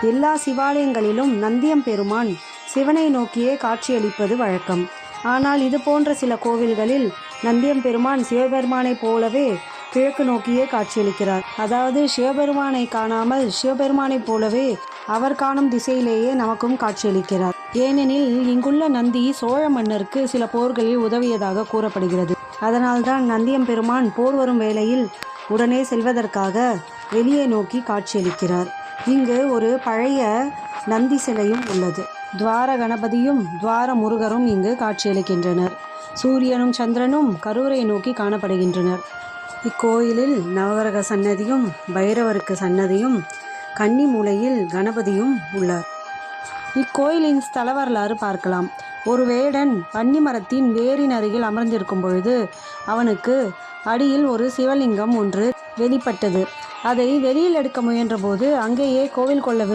எல்லா சிவாலயங்களிலும் நந்தியம்பெருமான் சிவனை நோக்கியே காட்சியளிப்பது வழக்கம். ஆனால் இது போன்ற சில கோவில்களில் நந்தியம்பெருமான் சிவபெருமானைப் போலவே கிழக்கு நோக்கியே காட்சியளிக்கிறார். அதாவது சிவபெருமானை காணாமல் சிவபெருமானைப் போலவே அவர் காணும் திசையிலேயே நமக்கும் காட்சியளிக்கிறார். ஏனெனில் இங்குள்ள நந்தி சோழ மன்னருக்கு சில போர்களில் உதவியதாக கூறப்படுகிறது. அதனால்தான் நந்தியம்பெருமான் போர் வரும் வேளையில் உடனே செல்வதற்காக வெளியே நோக்கி காட்சியளிக்கிறார். இங்கு ஒரு பழைய நந்தி சிலையும் உள்ளது. துவார கணபதியும் துவார முருகரும் இங்கு காட்சியளிக்கின்றனர். சூரியனும் சந்திரனும் கருவறை நோக்கி காணப்படுகின்றனர். இக்கோயிலில் நவகிரக சன்னதியும் பைரவருக்கு சன்னதியும் கன்னி மூலையில் கணபதியும் உள்ளார். இக்கோயிலின் ஸ்தல வரலாறு பார்க்கலாம். ஒரு வேடன் பன்னி மரத்தின் வேரின் அருகில் அமர்ந்திருக்கும் பொழுது அவனுக்கு அடியில் ஒரு சிவலிங்கம் ஒன்று வெளிப்பட்டது. அதை வெளியில் எடுக்க முயன்ற போது அங்கேயே கோவில் கொள்ள